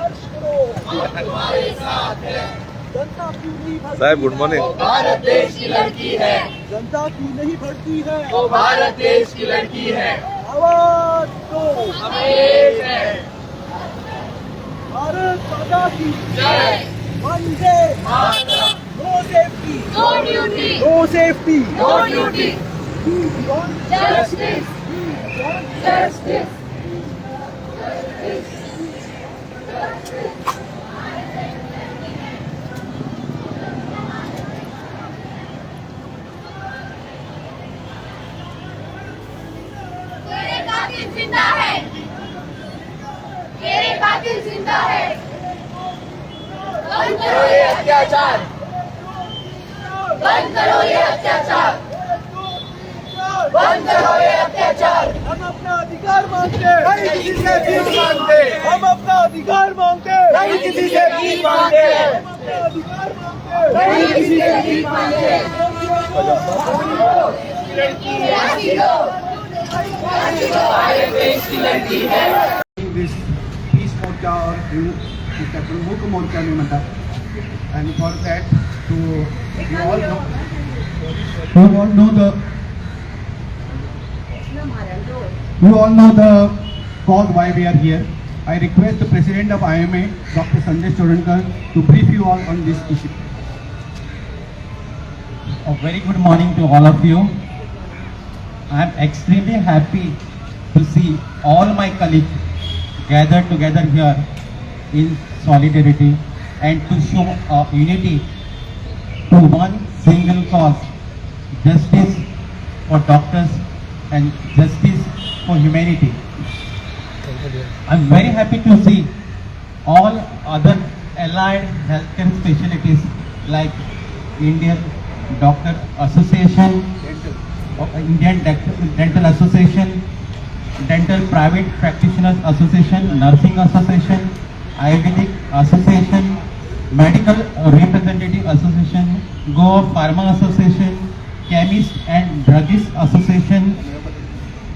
संघर्ष करो, हम तुम्हारे साथ हैं। जनता क्यों नहीं भरती साहब गुड मॉर्निंग। वो भारत देश की लड़की है। जनता क्यों नहीं भरती है वो भारत देश की लड़की है। आवाज दो, हम एक हैं। भारत माता की जय। वंदे मातरम। No safety, no duty, no safety, no duty. Justice, justice. तेरे कातिल जिंदा है, तेरे कातिल जिंदा है। बंद करो ये अत्याचार, बंद करो ये अत्याचार, बंद करो ये अत्याचार। हम अपना अधिकार मांगते हैं, नहीं किसी से भीख मांगते। हम अपना अधिकार मांगते हैं, नहीं किसी से भीख मांगते। हम अपना अधिकार मांगते हैं, नहीं किसी से भीख मांगते। लड़की है, फांसी दो, फांसी दो, भारत देश की लड़की है। This peace morcha or Mukh morcha में मतलब, and for that you all know the cause why we are here. I request the President of IMA, Dr. Sanjay Chodankar, to brief you all on this issue. A very good morning to all of you. I am extremely happy to see all my colleagues gathered together here in solidarity and to show unity to one single cause, justice for doctors and justice for humanity. I am very happy to see all other allied healthcare specialties like Indian Doctor Association, Indian Dental Association, Dental Private Practitioners Association, Nursing Association, Ayurvedic Association, Medical Representative Association, Goa Pharma Association, Chemist and Druggist Association,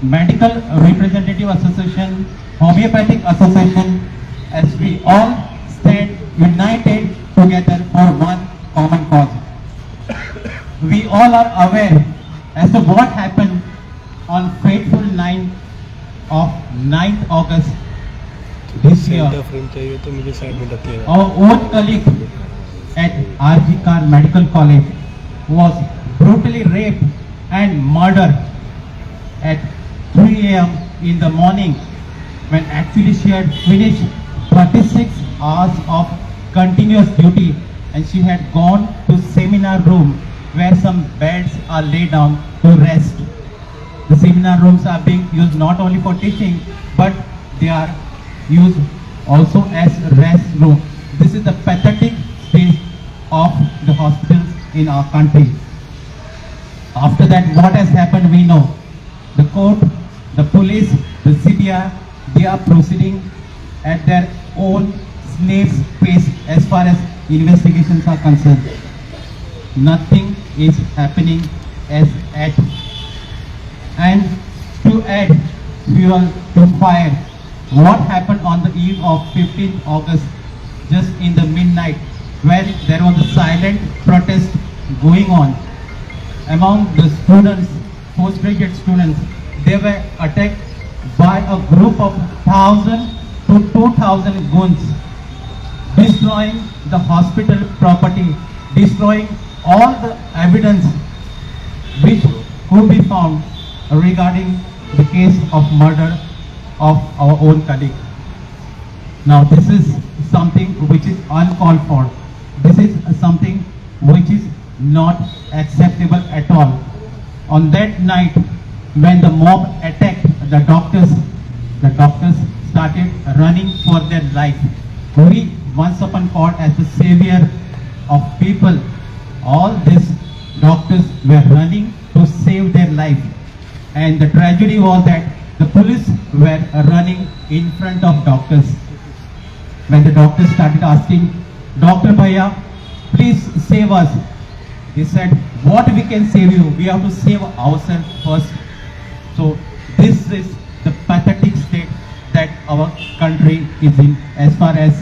Medical Representative Association, Homeopathic Association, as we all stand united together for one common cause. We all are aware as to what happened on fateful 9th August this year. Our own colleague at RG Kar Medical College was brutally raped and murdered at 3 a.m. in the morning, when actually she had finished 36 hours of continuous duty and she had gone to seminar room where some beds are laid down to rest. The seminar rooms are being used not only for teaching, but they are used also as rest room. This is the pathetic state of the hospitals in our country. After that, what has happened we know. The court, the police, the CBI, they are proceeding at their own snail's pace as far as investigations are concerned. Nothing is happening as at. And to add fuel to fire, what happened on the eve of 15th August, just in the midnight, when there was a silent protest going on among the students, postgraduate students. They were attacked by a group of 1,000 to 2,000 goons, destroying the hospital property, destroying all the evidence which could be found regarding the case of murder of our own colleague. Now this is something which is uncalled for. This is something which is not acceptable at all. On that night, when the mob attacked the doctors started running for their life. We once upon called as the savior of people. All these doctors were running to save their life. And the tragedy was that the police were running in front of doctors. When the doctors started asking, Dr. Bhaiya, please save us. He said, what we can save you? We have to save ourselves first. So this is the pathetic state that our country is in as far as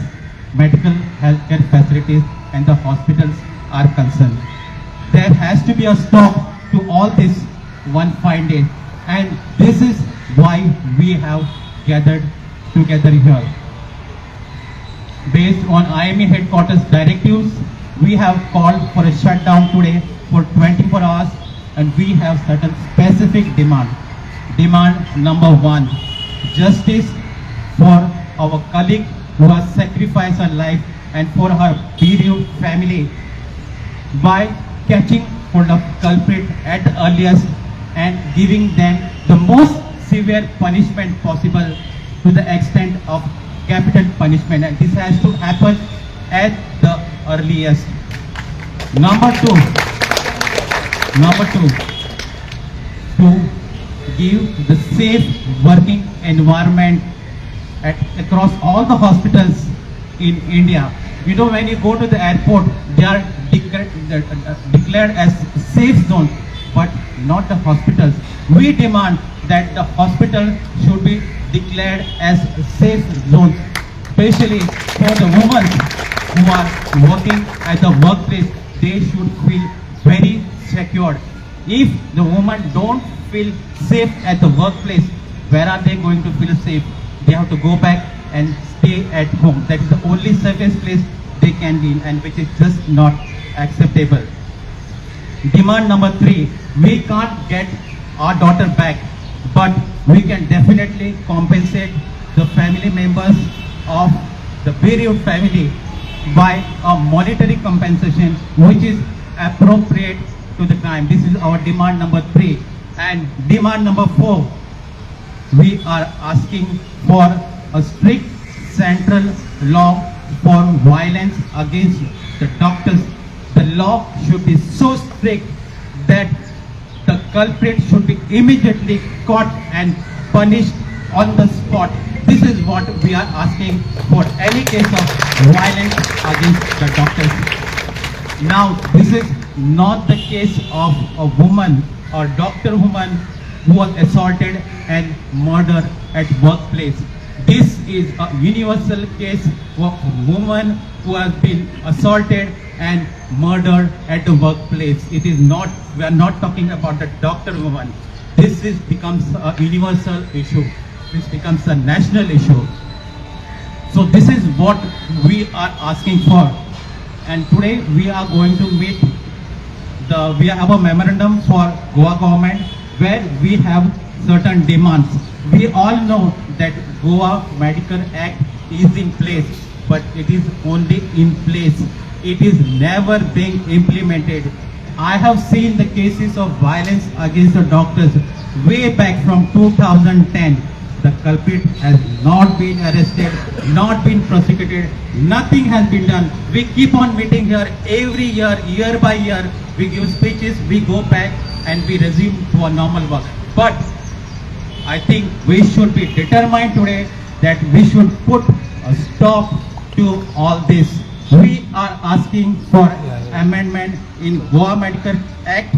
medical healthcare facilities and the hospitals are concerned. There has to be a stop to all this one fine day, and this is why we have gathered together here. Based on IME headquarters directives, we have called for a shutdown today for 24 hours, and we have certain specific demand. Demand number one, justice for our colleague who has sacrificed her life and for her bereaved family by catching hold of culprit at the earliest and giving them the most severe punishment possible to the extent of capital punishment, and this has to happen at the earliest. Number two, to give the safe working environment across all the hospitals in India. You know, when you go to the airport, they are declared as safe zone, but not the hospitals. We demand that the hospital should be declared as safe zones, especially for the women who are working at the workplace. They should feel very secured. If the women don't feel safe at the workplace, where are they going to feel safe? They have to go back and stay at home. That is the only safest place they can be in, and which is just not acceptable. Demand number three, we can't get our daughter back, but we can definitely compensate the family members of the bereaved family by a monetary compensation which is appropriate to the crime. This is our demand number three. And demand number four, we are asking for a strict central law for violence against the doctors. The law should be so strict that the culprit should be immediately caught and punished on the spot. This is what we are asking for any case of violence against the doctors. Now, this is not the case of a woman or doctor woman who was assaulted and murdered at workplace. This is a universal case of a woman who has been assaulted and murdered at the workplace. It is not, we are not talking about the doctor woman. This becomes a universal issue. This becomes a national issue. So this is what we are asking for. And today we are going to meet we have a memorandum for Goa government where we have certain demands. We all know that Goa Medical Act is in place, but it is only in place. It is never being implemented. I have seen the cases of violence against the doctors way back from 2010. The culprit has not been arrested, not been prosecuted, nothing has been done. We keep on meeting here every year, year by year. We give speeches, we go back and we resume to our normal work. But I think we should be determined today that we should put a stop to all this. We are asking for amendment in Goa Medical Act.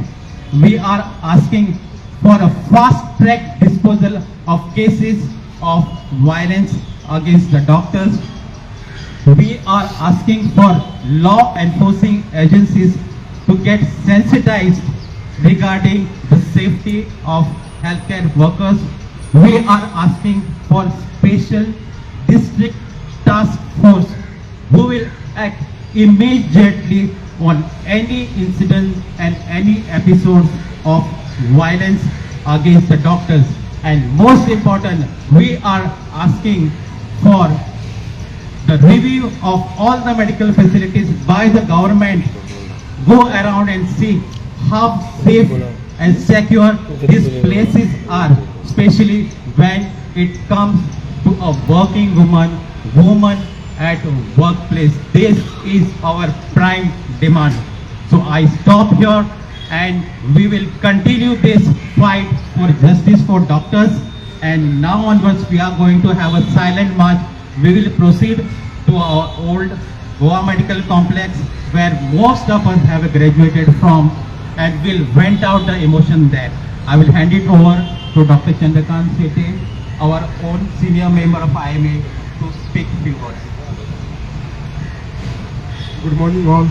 We are asking for a fast track disposal of cases of violence against the doctors. We are asking for law enforcing agencies to get sensitized regarding the safety of healthcare workers. We are asking for special district task force who will act immediately on any incident and any episodes of violence against the doctors. And most important, we are asking for the review of all the medical facilities by the government. Go around and see how safe and secure these places are, especially when it comes to a working woman at workplace. This is our prime demand. So I stop here, and we will continue this fight for justice for doctors. And now onwards, we are going to have a silent march. We will proceed to our old Goa Medical Complex, where most of us have graduated from, and we'll vent out the emotion there. I will hand it over to Dr. Chandrakant Sete, our own senior member of IMA, to speak a few words. Good morning all.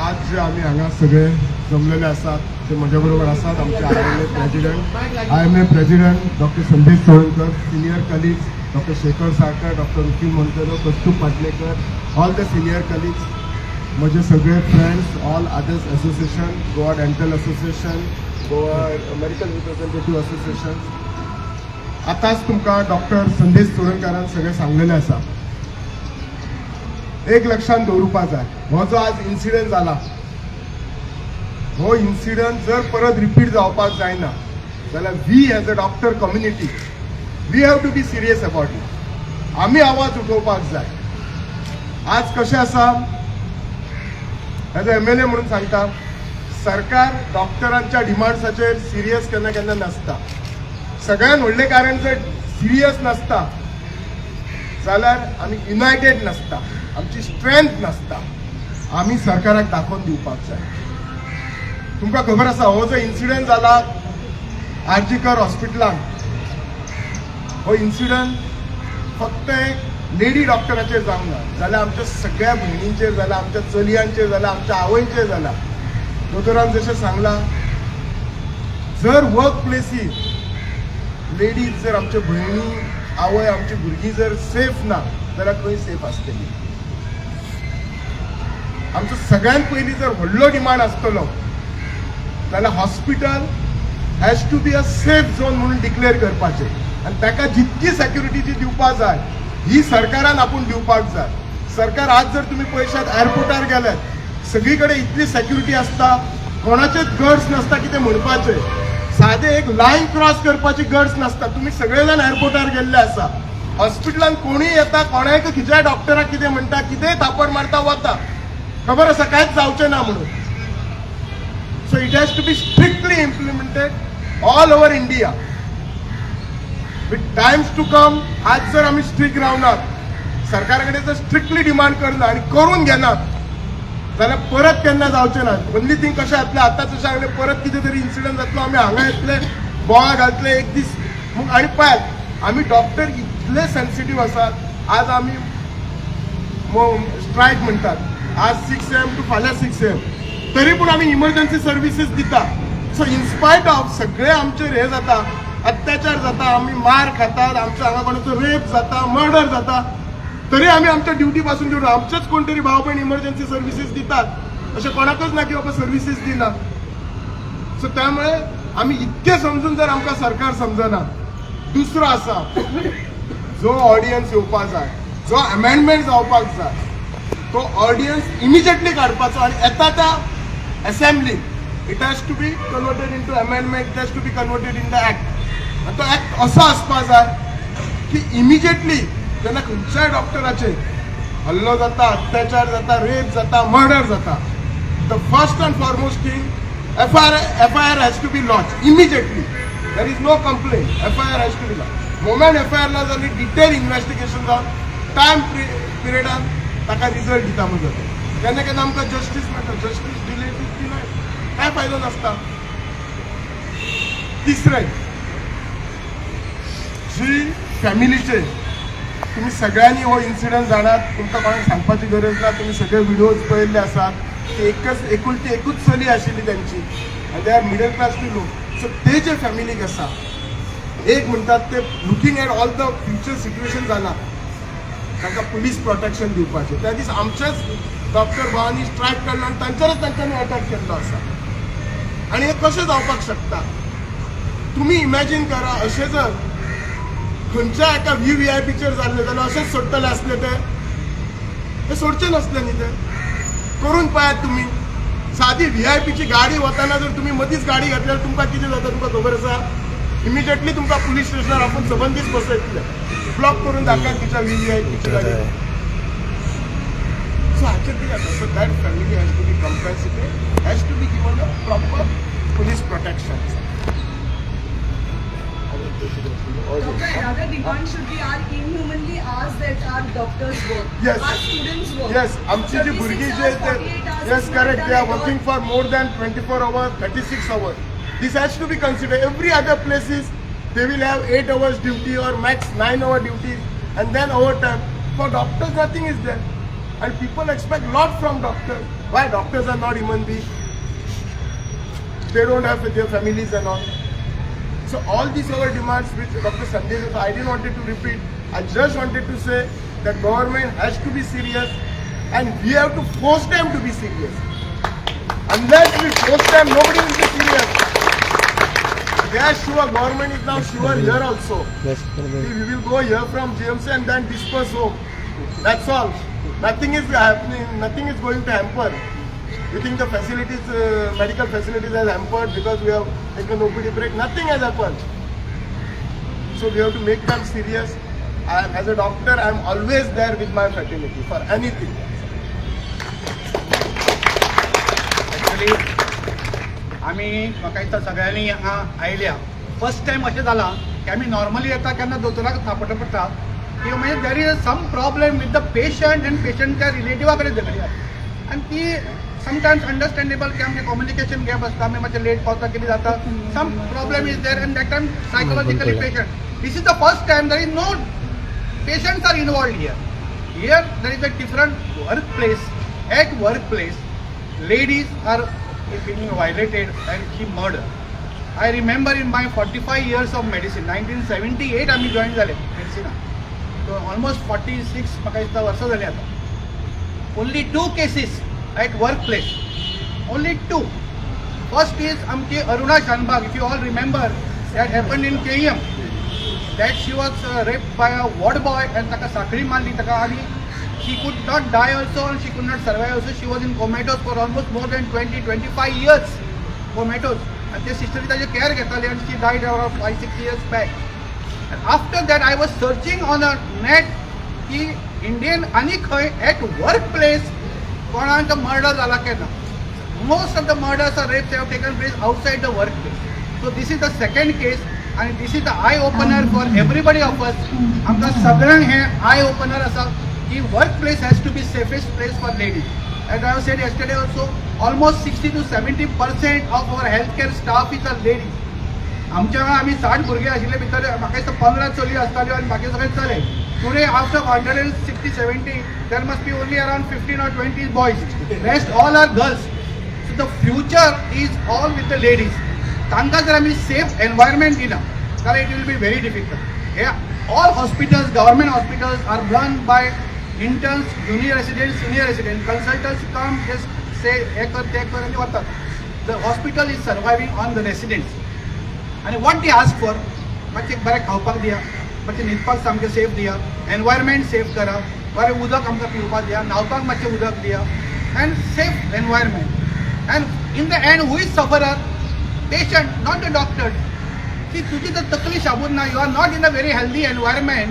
आज जे आम्ही हांगा सगळे जमलेले आसात ते म्हज्या बरोबर आसात आमचे IMA president doctor Sandesh Solankar, senior colleagues doctor Shekhar Salkar, doctor Rupi Monteiro, Kastur Patlekar, all the senior colleagues, म्हजे सगळे friends, all others association, Goa dental association, Goa medical representative association. आताच तुमकां डॉक्टर संदेश सोळंकरान सगळें सांगलेलें आसा. एक लक्षात दवरुपा जाय, हो जो आज इन्सिडंट जाला हो इन्सिडंट जर परत रिपीट जावपाक जायना जाल्यार we as a doctor community we have to be serious about it. आमी आवाज उठोवपाक जाय. आज कशें आसा, एज अ MLA म्हणून सांगता, सरकार डॉक्टरांच्या डिमांड्साचेर सिरियस केन्ना केन्ना नासता. सगळ्यात व्हडलें कारण जर सिरियस नासता जाल्यार आमी युनायटेड नासता, आमची स्ट्रेंथ नासता. आमी सरकाराक दाखोवन दिवपाक जाय. तुमकां खबर आसा हो जो इन्सिडंट जाला आरजीकर हॉस्पिटलान, हो इन्सिडंट फक्त एक लेडी डॉक्टराचेर जावंक ना, जाल्यार आमच्या सगळ्या भयणींचेर जाला, आमच्या चलयांचेर जाला, आमच्या आवयंचेर जाला. दोतोरान जशें सांगलां, जर वर्क प्लेसीस लेडीज जर आमच्यो भयणी आवय आमची भुरगीं जर सेफ ना जाल्यार खंय सेफ आसतली. आमचो सगळ्यात पयलीं जर व्हडलो डिमांड आसतलो जाल्यार hospital has to be a safe zone म्हणून डिक्लेअर करपाचें, आनी ताका जितकी सेक्युरिटी जी दिवपाक जाय ही सरकारान आपूण दिवपाक जाय. सरकार आज जर तुमी पळयशात एअरपोर्टार गेल्यात सगळी कडेन इतली सेक्युरिटी आसता, कोणाचेच गड्स नासता कितें म्हणपाचें, सादें एक लायन क्रॉस करपाची गड्स नासता. तुमी सगळे जाण एअरपोर्टार गेल्ले आसा. हॉस्पिटलान कोणीय येता, कोणायक खंयच्याय डॉक्टराक कितें म्हणटा, कितेंय थापड मारता वता, खबर आसा कांयच जावचें ना म्हणून. So it has to be strictly implemented all over India with times to come. आज जर आमी स्ट्रिक्ट रावनात, सरकारा कडेन जर स्ट्रिक्टली डिमांड करना आनी करून घेनात जाल्यार परत केन्ना जावचें ना. ओन्ली थिंग कशें जातलें, आतां जशें सांगलें परत कितें तरी इन्सिडंट जातलो, आमी हांगा येतले, बोवाळ घालतले एक दीस. आनी पळयात आमी डॉक्टर इतले सेन्सिटीव आसात. आज आमी स्ट्रायक म्हणटात, आज 6 AM टू फाल्यां 6 AM, तरी पूण आमी इमर्जन्सी सर्विसीस दिता. सो इन्स्पायट ऑफ सगळे आमचेर हे जाता, अत्याचार जाता, आमी मार खातात, आमच्या हांगा कोणाचो रेप जाता, मर्डर जाता, तरी आमी आमच्या ड्युटी पासून देऊन आमचेच कोण तरी भाव भयण इमर्जन्सी सर्विसीस दितात, अशें कोणाकच ना की बाबा सर्विसीस दिना. सो त्यामुळे आमी इतके समजून जर आमकां सरकार समजना, दुसरो आसा जो ऑडियन्स येवपाक जाय, जो अमेंडमेंट जावपाक जाय, तो ऑडियन्स इमिजिएटली काडपाचो आनी येता त्या असेंब्लीक it has to be converted into amendment, it has to be converted in the act. आनी तो ऍक्ट असो आसपाक जाय की इमिजिएटली जेन्ना खंयच्याय डॉक्टराचेर हल्लो जाता, अत्याचार जाता, रेप जाता, मर्डर जाता, the first and foremost thing FIR has to be launch immediately. There is no complain, FIR has to be launch. Moment FIR ला जाली डिटेल इन्व्हेस्टिगेशन जावन टायम पिरियडान ताका रिजल्ट दिता म्हणून जाता. केन्ना केन्ना आमकां जस्टीस मेळटा, जस्टीस डिले कांय फायदो नासता. तिसरें, जी फॅमिलीचे तुम्ही सगळ्यांनी हो इन्सिडंट जाणात, तुमकां कोणाक सांगपाची गरज ना, तुम्ही सगळे व्हिडिओज पळयल्ले आसात. ती एकूच चली आशिल्ली त्यांची, आनी दे आर मिडल क्लास लोक. सो ते जे फॅमिलीक आसा, एक म्हणतात ते looking at all the future situation जाला, तांकां पुलीस प्रोटेक्शन दिवपाचें. त्या दीस आमच्याच डॉक्टर भावांनी स्ट्रायक काडलो आनी तांच्यांनी अटॅक केल्लो आसा. आनी हे कशें जावपाक शकता? तुमी इमॅजीन करा, अशें जर खंयच्या एका VVIPचेर जाल्लें जाल्यार अशेंच सोडटले आसले ते सोडचे नासले न्ही. ते करून पळयात तुमी. सादी VIPची गाडी वताना जर तुमी मदींच गाडी घातल्यार तुमकां कितें जाता तुमकां खबर आसा? इमिजिएटली तुमकां पुलीस स्टेशनार आपूण सबंदीच बसयतले, ब्लॉक करून दाखयत तिच्या VVIPची गाडी. सो हाचेर कितें जाता? So that family has to be compensated, has to be given a proper police protection. Another demand should be our inhumanly hours that our doctors work, Yes. our students work. Yes, आमची जी भुरगीं जे yes correct, they are working for more than 24 hours, 36 hours. This has to be considered. Every other places they will have 8 hours duty or max 9 hour duty and then overtime. For doctors, nothing is there. And people expect lot from doctors. Why? Doctors are not human beings. They don't have their families and all. So all these our demands which Dr. Sanjay, I didn't want to repeat. I just wanted to say that government has to be serious and we have to force them to be serious. Unless we force them, nobody will be serious. They are sure, government is now sure here also. We will go here from GMC and then disperse home. That's all. Nothing is happening, nothing is going to hamper. You think the facilities, medical facilities has hampered because we have taken OPD break? Nothing has happened. So we have to make them serious. As a doctor, I am always there with my fraternity for anything. Actually, आम्ही म्हाका दिसता सगळ्यांनी हांगा आयल्या first time अशें जालां की आमी नॉर्मली येता केन्ना दोतोराक थापट पडटा की म्हणजे there is some problem with the patient and पेशंटच्या रिलेटिवा कडेन झगडी जाता आनी ती समटायम्स अंडरस्टँडेबल की आमचें कम्युनिकेशन गॅप आसता आमी मातशें लेट पावता कितें जाता some problem is there and that time psychologically patient this is the first time there is no patients are involved here there is a different work place at work place ladies are being violated and she murdered. I remember in my 45 years of medicine, 1978 I joined medicine. So almost 46 वर्ष झाली आता. Only 2 cases at workplace. Only 2. First is आमची Aruna Shanbag. If you all remember, that happened in KEM. That she was raped by a ward boy and taka sakri मारली taka आणि she could not die also and she could not survive also. She was in comatose for almost more than 20-25 years. Comatose. And the sister ताजे care घेताली and she died around 5-6 years back. And after that I was searching on a net की Indian आणि खंय at workplace कोणाचा murder झाला केन्ना. Most of the murders or rapes have taken place outside the workplace. So this is the second case and this is the eye opener for everybody of us. आमका सगळ्यांक हे eye opener असा की workplace has to be safest place for ladies. As I said yesterday also, almost 60 to 70% of our healthcare staff is a lady. आमच्या वेळा आम्ही 60 भुरगे आशिल्ले भितर म्हाका दिसता 15 चली आसताल्यो आनी बाकी सगळे चले. Today after 160-70 there must be only around 15 or 20 boys. Rest all are girls. So the future is all with the ladies. तांकां जर आमी safe environment दिना जाल्यार it will be very difficult. All hospitals, government hospitals are run by interns, junior residents, senior residents. Consultants come, just say, and what. The hospital is surviving on the residents. And what they ask for, मातशें बरें खावपाक दिया, मातशें न्हिदपाक सामकें safe दिया, environment safe करा, बरें उदक आमकां पिवपाक दिया, न्हावपाक मातशें उदक दिया, and safe environment. And in the end, who is sufferer? Patient, not the doctor. See, तुझी जर तकलीफ शाबून ना, you are not in a very healthy environment.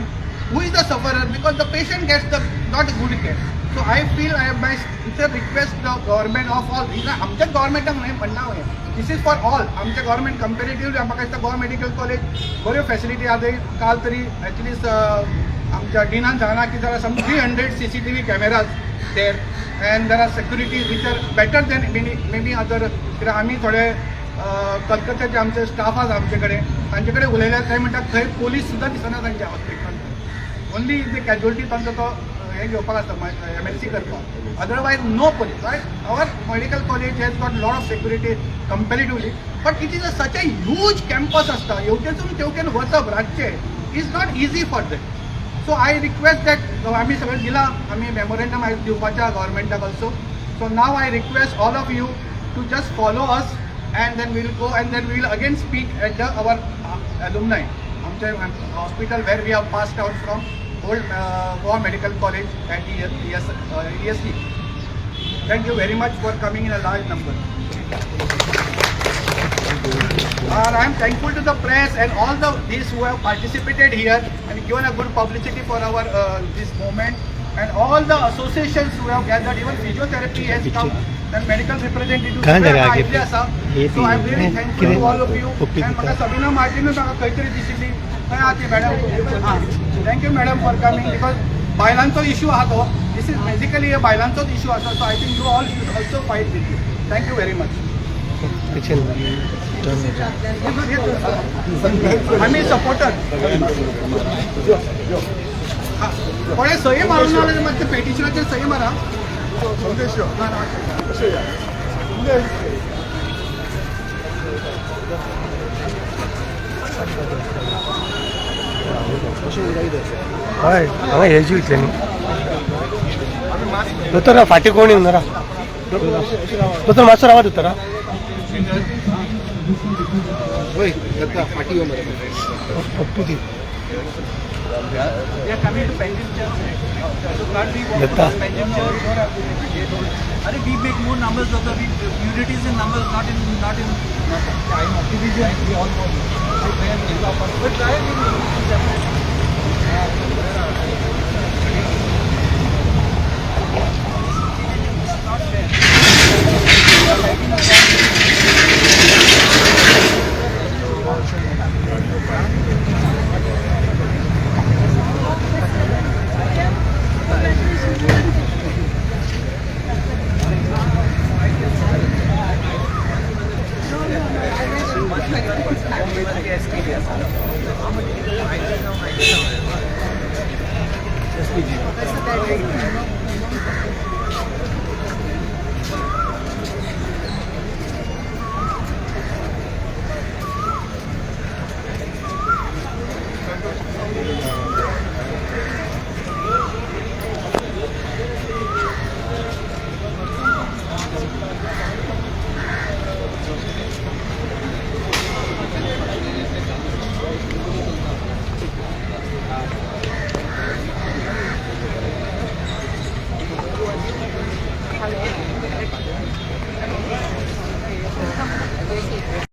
Who is the sufferer? Because the patient gets the not good care. So I feel it's a request to the government of all. आमच्या गव्हर्मेंटाक न्हय म्हणना हांवें. This is for all. आमच्या government कंपेरेटिव्हली आमकां दिसता Goa medical college बऱ्यो facility आहा. काल तरी ॲटलिस्ट आमच्या डिनान सांगना की there are some 300 CCTV cameras there and there are securities which are better than maybe other. कित्याक आमी थोडे कलकत्त्याचे आमचे स्टाफ आसा आमचे कडेन तांचे कडेन उलयल्यार थंय म्हणटात थंय पोलीस सुद्दां दिसना तांच्या हॉस्पिटलांत. ओन्ली द कॅज्युअलिटी तांचो तो हे घेवपाक आसता MLC करपाक. Otherwise no police. Right our medical college has got lot of security comparatively but it is such a huge campus आसता. येवटेसून तेवटेन वचप रातचे is not easy for that. So I request that आमी सगळें दिलां आमी मेमोरेंडम दिवपाच्या गव्हर्मेंटाक also. So now I request all of you to just follow us and then we'll go and then we'll again speak at our alumni hospital where we have passed out from old Goa Medical College at ESC. Thank you very much for coming in a large number. I am thankful to the press and all these who have participated here and given a good publicity for our this moment, and all the associations who have gathered. Even physiotherapy has come, and medical representatives आसा. So I am really thankful to all of you. And म्हाका Sabina Martin म्हाका खंय तरी दिशिल्ली खंय आहा ती madam. Thank you madam for coming because बायलांचो issue आहा तो. दिस इज बेसिकली बायलांचोच इशू आसा. So I think you all should also fight with you. Thank you very much. आम्ही सपोर्टर. कोणी सही मारून आले मग ते पेटिशनाचे सही मारा. संदेश कशे या संदेश हय हांगा हेजी वयतले न्ही दोतोर फाटी कोण येवं ना दोतोर मातसो रावा दोतोर होय येता फाटी येवन पट्टू दी They are coming to Pendant Church. So can't we walk Detta. to Pendant Church? Are we make more numbers of the unity is in numbers, not in division. We all know. But try and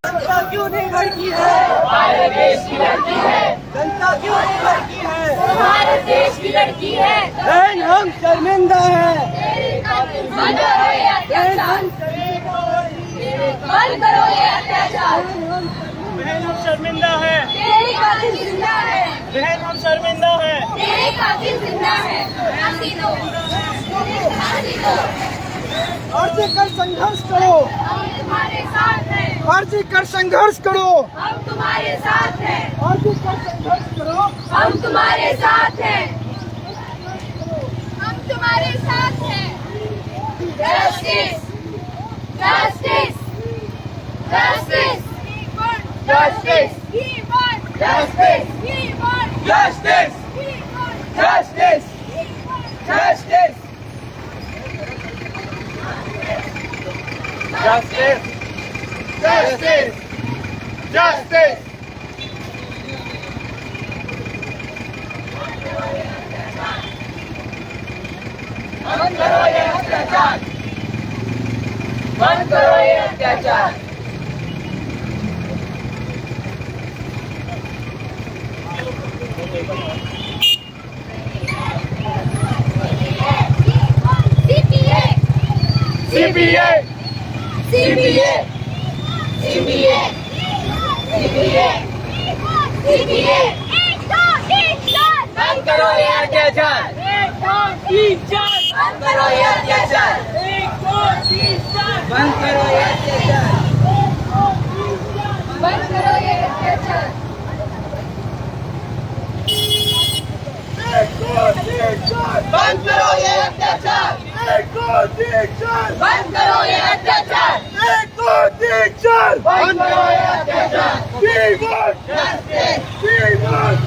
जनता क्यों नहीं भड़की है? हमारे देश की लड़की है, जनता क्यों नहीं भड़की है? हमारे देश की लड़की है। बहन हम शर्मिंदा है, बंद करो ये अत्याचार, बंद करो ये अत्याचार। बहन हम शर्मिंदा है, तेरी कातिल जिंदा है, बहन हम शर्मिंदा है। तेरी कातिल जिंदा है। फांसी दो, फांसी दो। अर्जी कर संघर्ष करो, हम तुम्हारे साथ हैं, अर्जी कर संघर्ष करो, हम तुम्हारे साथ हैं, अर्जी कर संघर्ष करो, हम तुम्हारे साथ हैं, हम तुम्हारे साथ हैं। Justice, justice, justice, justice, justice, justice justice justice Justice! Justice! Justice! बंद करो ये अत्याचार! बंद करो ये अत्याचार! CPA! CPA, CPA, CPA, CPA, बंद करो ये अत्याचार! बंद करो ये अत्याचार, बंद करो ये अत्याचार! बंद करो ये अत्याचार। बंद करो ये अत्याचार! बंद करो ये अत्याचार, बंद करो ये अत्याचार!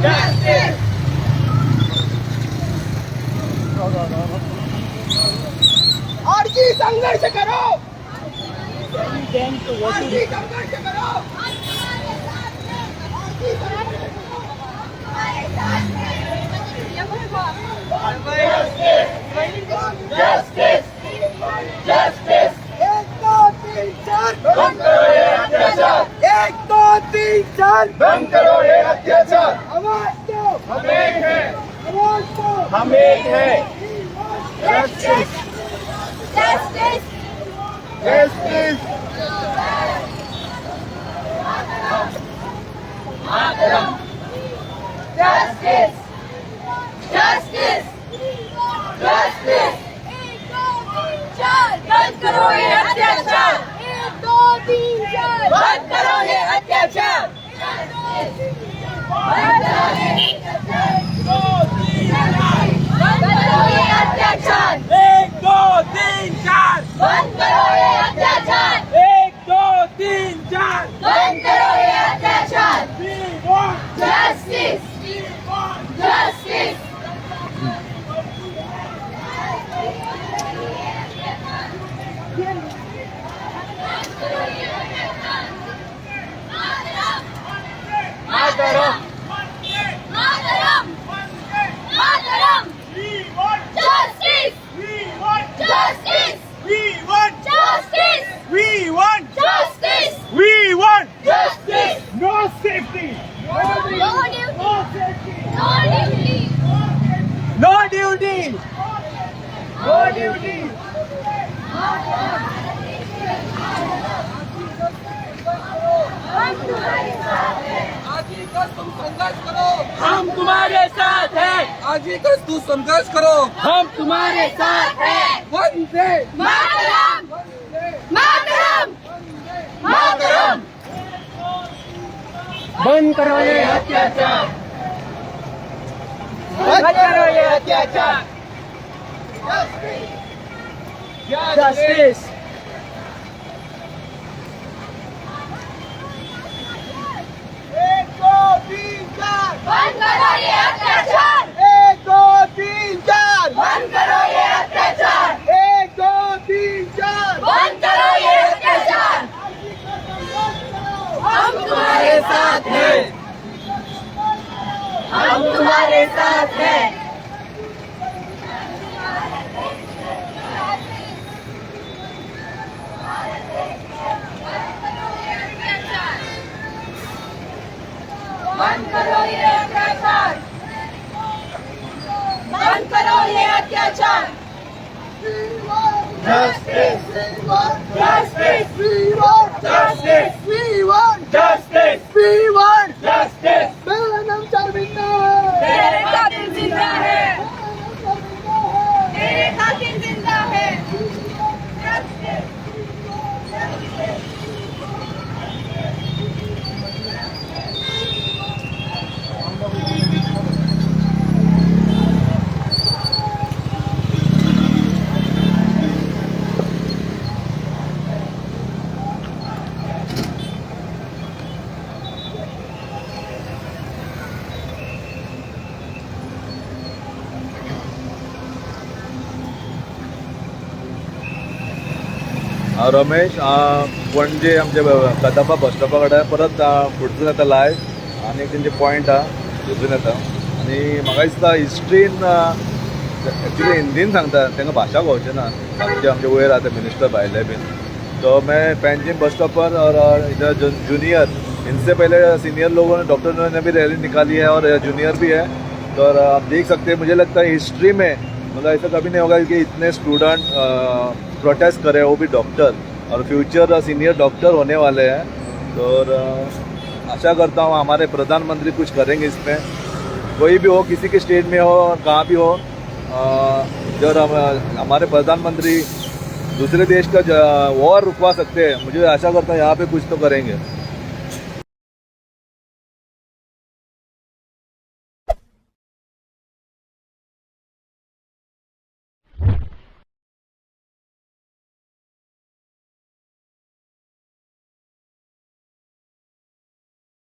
Justice! अर्जी संघर्ष करो, अर्जी संघर्ष करो, Justice! Justice! एक दो तीन चार, बंद करो ये अत्याचार! एक दो तीन चार, बंद करो ये अत्याचार! आवाज दो, हम एक हैं! आवाज दो, हम एक हैं! Justice! justice, Justice! justice, justice, justice। बंद करो ये अत्याचार, 1 2 3 4। बंद करो ये अत्याचार! बंद करो ये अत्याचार। अत्याचार 1 2 3 4 बंद करो ये अत्याचार 1 2 3 4 बंद करो ये अत्याचार We want justice justice Mataram मातरम मातरम We want justice We want justice We want justice We want justice We want justice No safety no duty No safety no duty No duty No duty हम तुम्हारे साथ हैं आज ही का तू संघर्ष करो हम तुम्हारे साथ हैं वंदे मातरम मातरम मातरम बंद करो ये अत्याचार बंद करो ये अत्याचार जस्टिस बंद करो ये अत्याचार 1 2 3 4 बंद करो ये अत्याचार 1 2 3 4 बंद करो ये अत्याचार हम तुम्हारे साथ हैं हम तुम्हारे साथ हैं बंद करो ये अत्याचार बंद करो ये अत्याचार Justice justice We want justice We want justice We want justice मेरा नाम शर्मिंदा है तेरे कातिल जिंदा है तेरे कातिल जिंदा है रमेश पणजे आमचे कदंबा बस स्टॉपा कडेन परत फुडसून येता लायव्ह आनी तेंचे पॉयंट आहा थंयसून येता आनी म्हाका दिसता हिस्ट्रीन एक्चुली हिंदीन सांगता तांकां भाशा कळचे ना आमचे वयर आहा ते मिनिस्टर भायले बीन तो मैं पेंजिम बस स्टॉप पर और इधर जूनियर इनसे पहले सीनियर लोगों ने डॉक्टर ने भी रैली निकाली है और जूनियर भी है तो और आप देख सकते हैं मुझे लगता है हिस्ट्री में मतलब ऐसा कभी नहीं होगा कि इतने स्टूडेंट प्रोटेस्ट करें वो भी डॉक्टर और फ्यूचर सीनियर डॉक्टर होने वाले हैं तो और आशा करता हूँ हमारे प्रधानमंत्री कुछ करेंगे इसमें कोई भी हो किसी के स्टेट में हो और कहाँ भी हो जब हमारे प्रधानमंत्री दूसरे देश का वॉर रुकवा सकते हैं मुझे आशा करता हूँ यहाँ पे कुछ तो करेंगे।